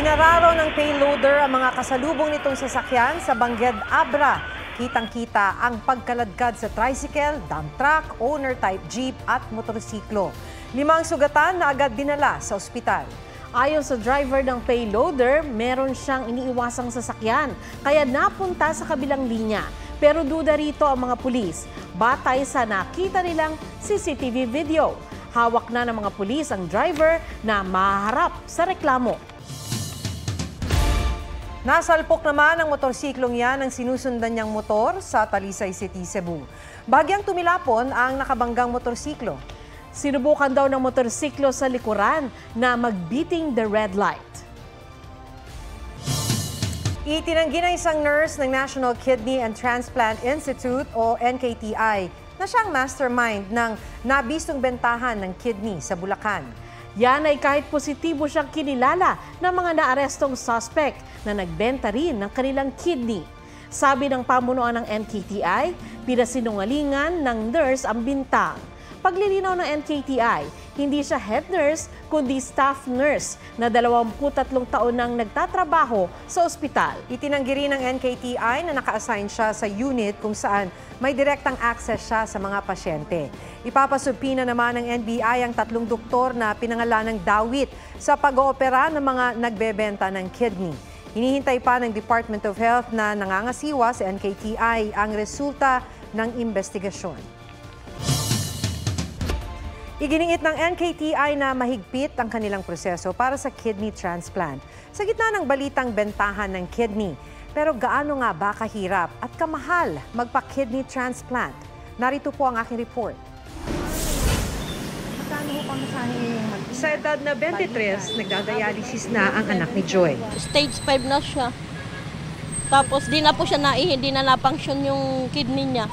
Inararo ng payloader ang mga kasalubong nitong sasakyan sa Bangged Abra. Kitang-kita ang pagkaladkad sa tricycle, dump truck, owner-type jeep at motorsiklo. 5 sugatan na agad dinala sa ospital. Ayon sa driver ng payloader, meron siyang iniiwasang sasakyan, kaya napunta sa kabilang linya. Pero duda rito ang mga pulis, batay sa nakita nilang CCTV video. Hawak na ng mga pulis ang driver na maharap sa reklamo. Nasalpok naman ang motorsiklong yan ang sinusundan niyang motor sa Talisay City, Cebu. Bagyang tumilapon ang nakabanggang motorsiklo. Sinubukan daw ng motorsiklo sa likuran na magbeating the red light. Itinanggi ng isang nurse ng National Kidney and Transplant Institute o NKTI na siyang mastermind ng nabistong bentahan ng kidney sa Bulacan. Yan ay kahit positibo siyang kinilala ng mga naarestong suspect na nagbenta rin ng kanilang kidney. Sabi ng pamunuan ng NKTI, pinasinungalingan ng nurse ang bintang. Paglilinaw ng NKTI, hindi siya head nurse kundi staff nurse na 23 taon nang nagtatrabaho sa ospital. Itinanggi rin ng NKTI na naka-assign siya sa unit kung saan may direktang access siya sa mga pasyente. Ipapasubpina naman ng NBI ang 3 doktor na pinangalanang dawit sa pag-oopera ng mga nagbebenta ng kidney. Hinihintay pa ng Department of Health na nangangasiwa sa NKTI ang resulta ng investigasyon. Iginiit ng NKTI na mahigpit ang kanilang proseso para sa kidney transplant. Sa gitna ng balitang bentahan ng kidney, pero gaano nga ba kahirap at kamahal magpa-kidney transplant? Narito po ang aking report. Sa edad na 23, nagdadialysis na ang anak ni Joy. Stage 5 na siya. Tapos di na po siya naihi, di na na-function yung kidney niya.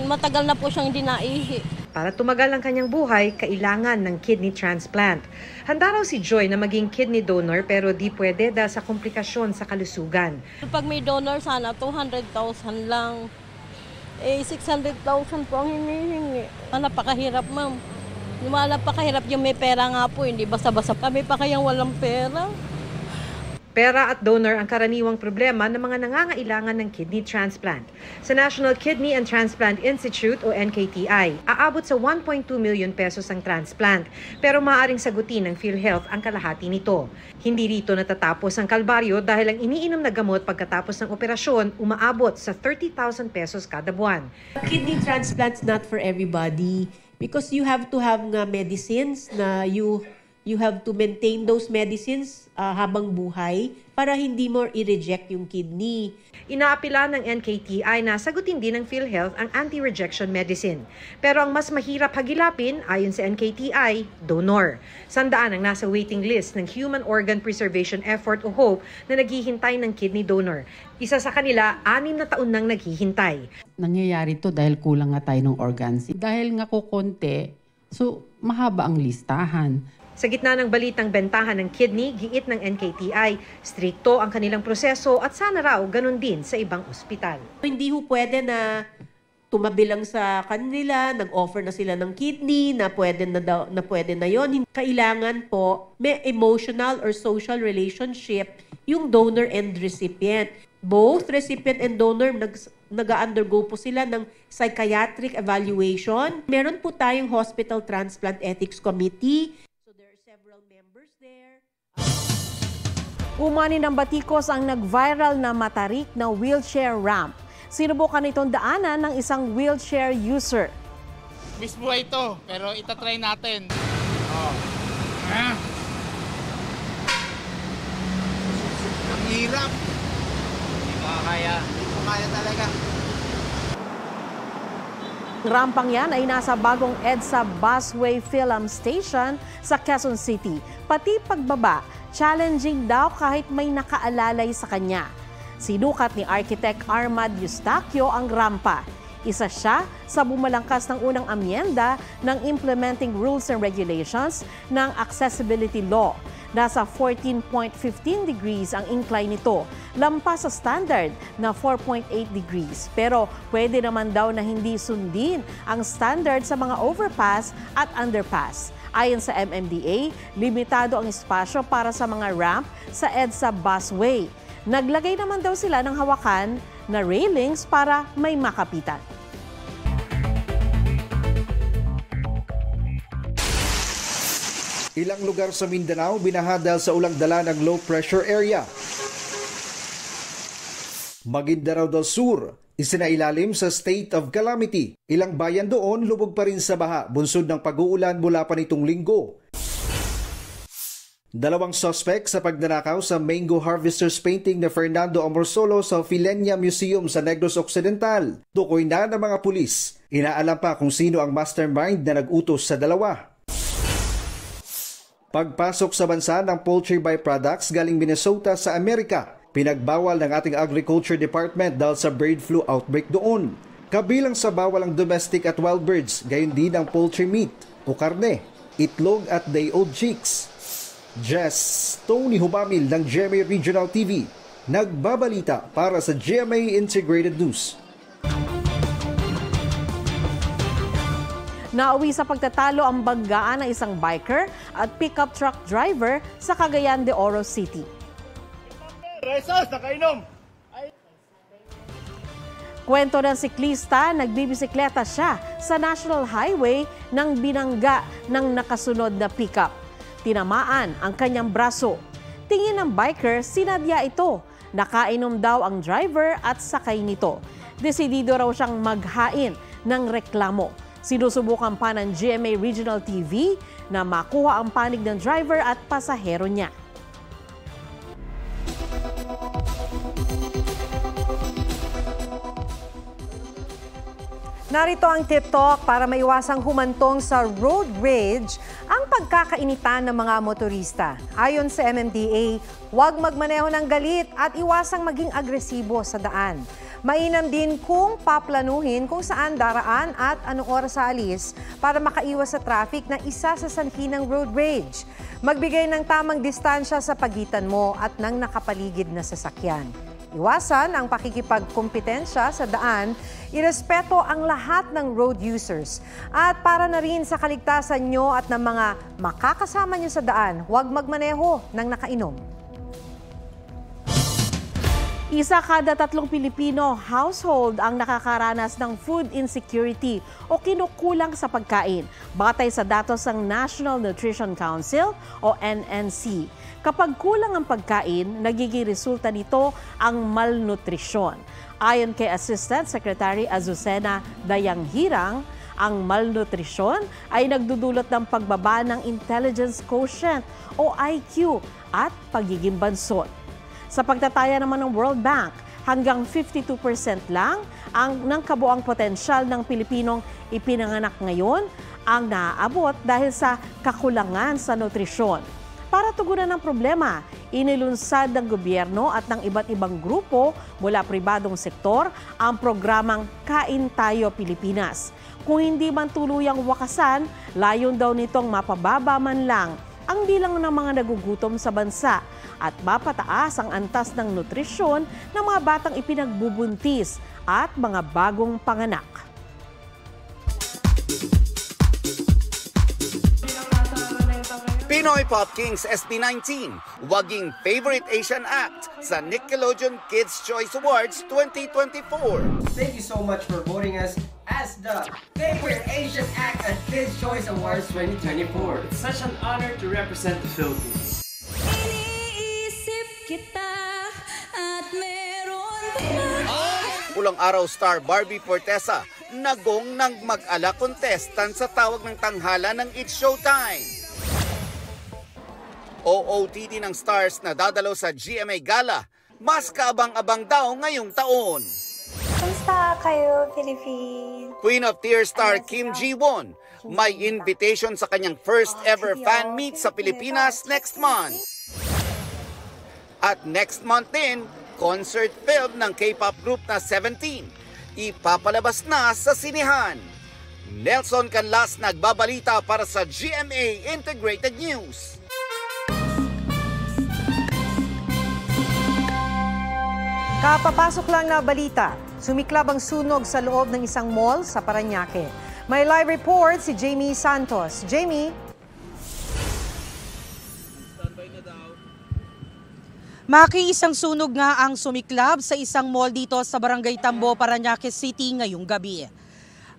Matagal na po siyang hindi naihi. Para tumagal ang kanyang buhay, kailangan ng kidney transplant. Handa raw si Joy na maging kidney donor pero di pwede dahil sa komplikasyon sa kalusugan. Pag may donor sana, 200,000 lang. 600,000 po ang hinihingi. Napakahirap, ma'am. Napakahirap yung may pera nga po, hindi basta-basta. Kami pa kayang walang pera. Pera at donor ang karaniwang problema ng mga nangangailangan ng kidney transplant. Sa National Kidney and Transplant Institute o NKTI, aabot sa 1.2 million pesos ang transplant, pero maaaring sagutin ng PhilHealth ang kalahati nito. Hindi rito natatapos ang kalbaryo dahil ang iniinom na gamot pagkatapos ng operasyon umaabot sa 30,000 pesos kada buwan. Kidney transplant's not for everybody because you have to have medicines na you have to maintain those medicines habang buhay para hindi mo i-reject yung kidney. Inaapila ng NKTI na sagutin din ng PhilHealth ang anti-rejection medicine. Pero ang mas mahirap hagilapin, ayon sa NKTI, donor. Sandaan ang nasa waiting list ng Human Organ Preservation Effort o HOPE na naghihintay ng kidney donor. Isa sa kanila, 6 na taon nang naghihintay. Nangyayari to dahil kulang nga tayo ng organs. Dahil nga kukonti, so mahaba ang listahan. Sa gitna ng balitang bentahan ng kidney, giit ng NKTI, strikto ang kanilang proseso at sana raw ganun din sa ibang ospital. Hindi ho pwede na tumabi lang sa kanila, nag-offer na sila ng kidney, na pwede na yon. Kailangan po may emotional or social relationship yung donor and recipient. Both recipient and donor nag-undergo po sila ng psychiatric evaluation. Meron po tayong Hospital Transplant Ethics Committee. Umani ng batikos ang nag-viral na matarik na wheelchair ramp. Sinubukan itong daanan ng isang wheelchair user. Miss buhay ito, pero itatry natin. Ang hirap. Hindi ko kaya. Hindi ko kaya talaga. Rampang yan ay nasa bagong EDSA Busway Film Station sa Quezon City. Pati pagbaba, challenging daw kahit may nakaalalay sa kanya. Sinukat ni Architect Armad Eustaquio ang rampa. Isa siya sa bumalangkas ng unang amyenda ng Implementing Rules and Regulations ng Accessibility Law. Nasa 14.15 degrees ang incline nito, lampas sa standard na 4.8 degrees. Pero pwede naman daw na hindi sundin ang standard sa mga overpass at underpass. Ayon sa MMDA, limitado ang espasyo para sa mga ramp sa EDSA busway. Naglagay naman daw sila ng hawakan na railings para may makapitan. Ilang lugar sa Mindanao binaha dahil sa ulang dala ng low pressure area. Maguindanao del Sur, isinailalim sa state of calamity. Ilang bayan doon lubog pa rin sa baha, bunsod ng pag-uulan mula pa nitong linggo. 2 suspect sa pagnanakaw sa mango harvester's painting na Fernando Amorsolo sa Filenia Museum sa Negros Occidental. Tukoy na ng mga pulis. Inaalam pa kung sino ang mastermind na nag-utos sa dalawa. Pagpasok sa bansa ng poultry byproducts galing Minnesota sa Amerika. Pinagbawal ng ating Agriculture Department dahil sa bird flu outbreak doon. Kabilang sa bawal ang domestic at wild birds, gayon din ang poultry meat o karne, itlog at day-old chicks. Jess Tony Humamil ng GMA Regional TV, nagbabalita para sa GMA Integrated News. Nauwi sa pagtatalo ang banggaan ng isang biker at pickup truck driver sa Cagayan de Oro City. Kwento ng siklista, nagbibisikleta siya sa National Highway nang binangga ng nakasunod na pickup. Tinamaan ang kanyang braso. Tingin ng biker, sinadya ito. Nakainom daw ang driver at sakay nito. Desidido raw siyang maghain ng reklamo. Sinusubukan pa ng GMA Regional TV na makuha ang panig ng driver at pasahero niya. Narito ang tip talk para maiwasang humantong sa road rage ang pagkakainitan ng mga motorista. Ayon sa MMDA, huwag magmaneho ng galit at iwasang maging agresibo sa daan. Mainam din kung paplanuhin kung saan daraan at anong oras sa alis para makaiwas sa traffic na isa sa sanhi ng road rage. Magbigay ng tamang distansya sa pagitan mo at ng nakapaligid na sasakyan. Iwasan ang pakikipagkompetensya sa daan, irespeto ang lahat ng road users. At para na rin sa kaligtasan nyo at ng mga makakasama nyo sa daan, huwag magmaneho ng nakainom. Isa kada 3 Pilipino household ang nakakaranas ng food insecurity o kinukulang sa pagkain, batay sa datos ng National Nutrition Council o NNC. Kapag kulang ang pagkain, nagiging resulta nito ang malnutrisyon. Ayon kay Assistant Secretary Azucena Dayanghirang, ang malnutrisyon ay nagdudulot ng pagbaba ng intelligence quotient o IQ at pagiging bansot. Sa pagtataya naman ng World Bank, hanggang 52% lang ang ng kabuang potensyal ng Pilipinong ipinanganak ngayon ang naaabot dahil sa kakulangan sa nutrisyon. Para tugunan ang problema, inilunsad ng gobyerno at ng iba't ibang grupo mula pribadong sektor ang programang Kain Tayo Pilipinas. Kung hindi man tuluyang wakasan, layon daw nitong mapababa man lang ang bilang ng mga nagugutom sa bansa at mapataas ang antas ng nutrisyon ng mga batang ipinagbubuntis at mga bagong panganak. Pinoy Pop Kings SB19, waging Favorite Asian Act sa Nickelodeon Kids' Choice Awards 2024. Thank you so much for voting us as the Favorite Asian Act at Kids' Choice Awards 2024. It's such an honor to represent the Philippines. Iniisip kita at meron Pulang araw star Barbie Fortesa, nagong ng mag-ala contestant sa tawag ng tanghala ng It's Showtime. OOTD ng stars na dadalaw sa GMA Gala, mas kaabang-abang daw ngayong taon. Kamusta kayo, Philippines? Queen of Tears star Kim Ji-won may invitation sa kanyang first ever fan meet sa Pilipinas next month. At next month din, concert film ng K-pop group na 17, ipapalabas na sa sinihan. Nelson Canlas nagbabalita para sa GMA Integrated News. Kapapasok lang na balita, sumiklab ang sunog sa loob ng isang mall sa Parañaque. May live report si Jamie Santos. Jamie? Maki, isang sunog nga ang sumiklab sa isang mall dito sa Barangay Tambo, Parañaque City ngayong gabi.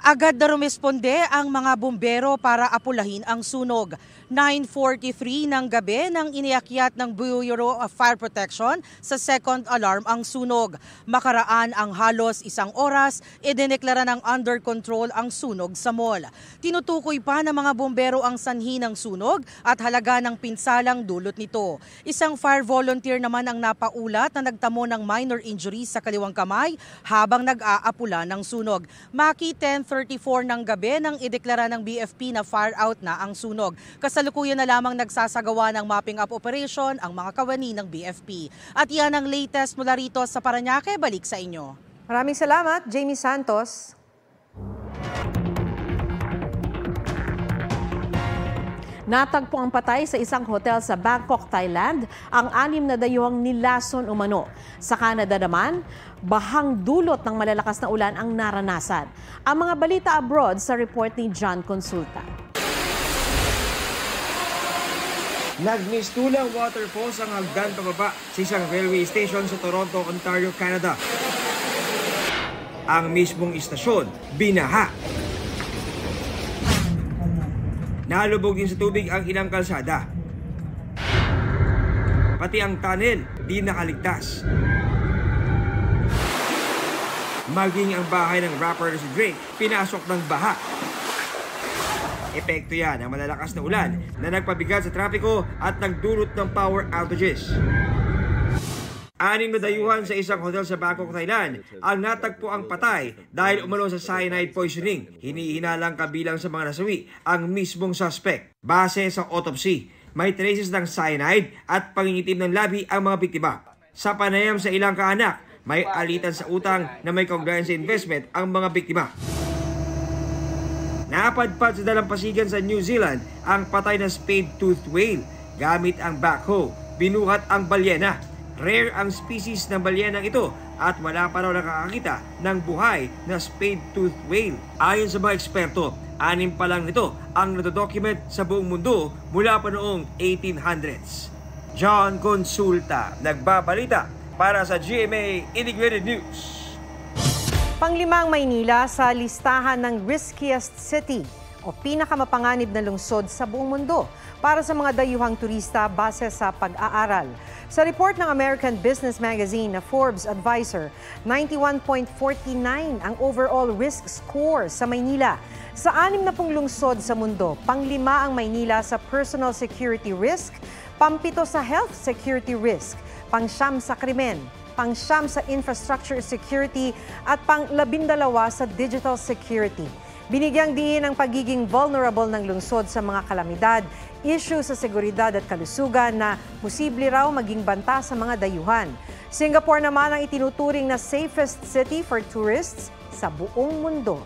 Agad na rumesponde ang mga bumbero para apulahin ang sunog. 9:43 ng gabi nang iniakyat ng Bureau of Fire Protection sa second alarm ang sunog. Makaraan ang halos isang oras, idineklara ng under control ang sunog sa mall. Tinutukoy pa ng mga bumbero ang sanhi ng sunog at halaga ng pinsalang dulot nito. Isang fire volunteer naman ang napaulat na nagtamo ng minor injuries sa kaliwang kamay habang nag-aapula ng sunog. Maki, 10:34 ng gabi nang ideklara ng BFP na fire out na ang sunog. Kasalukuyan na lamang nagsasagawa ng mapping up operation ang mga kawani ng BFP. At yan ang latest mula rito sa Parañaque. Balik sa inyo. Maraming salamat, Jamie Santos. Natagpo ang patay sa isang hotel sa Bangkok, Thailand, ang 6 na dayuhang nilason umano. Sa Canada naman, bahang dulot ng malalakas na ulan ang naranasan. Ang mga balita abroad sa report ni John Consulta. Nagmistulang waterfalls ang hagdan pababa sa isang railway station sa Toronto, Ontario, Canada. Ang mismong istasyon, binaha. Nalubog din sa tubig ang ilang kalsada. Pati ang tunnel, di nakaligtas. Maging ang bahay ng rapper na si Drake, pinasok ng baha. Epekto yan ang malalakas na ulan na nagpabigat sa trapiko at nagdulot ng power outages. 6 na dayuhan sa isang hotel sa Bangkok, Thailand ang natagpo ang patay dahil umano sa cyanide poisoning. Hinihinalang kabilang sa mga nasawi ang mismong suspect. Base sa autopsy, may traces ng cyanide at pangingitim ng labi ang mga biktima. Sa panayam sa ilang kaanak, may alitan sa utang na may kaugnayan sa investment ang mga biktima. Napadpad sa dalampasigan sa New Zealand ang patay na spade-toothed whale. Gamit ang backhoe, binuhat ang balyena. Rare ang species ng balyenang ito at wala pa raw nakakakita ng buhay na spade-toothed whale. Ayon sa mga eksperto, 6 pa lang nito ang natodocument sa buong mundo mula pa noong 1800s. John Consulta, nagbabalita para sa GMA Integrated News. Panglimang Maynila sa listahan ng riskiest city o pinakamapanganib na lungsod sa buong mundo para sa mga dayuhang turista base sa pag-aaral. Sa report ng American Business Magazine na Forbes Advisor, 91.49 ang overall risk score sa Maynila. Sa 60 lungsod sa mundo, pang-5 ang Maynila sa personal security risk, pang-7 sa health security risk, pang-9 sa krimen, pang-9 sa infrastructure security at pang-12 sa digital security. Binigyang diin ang pagiging vulnerable ng lungsod sa mga kalamidad, issue sa seguridad at kalusugan na posible raw maging banta sa mga dayuhan. Singapore naman ang itinuturing na safest city for tourists sa buong mundo.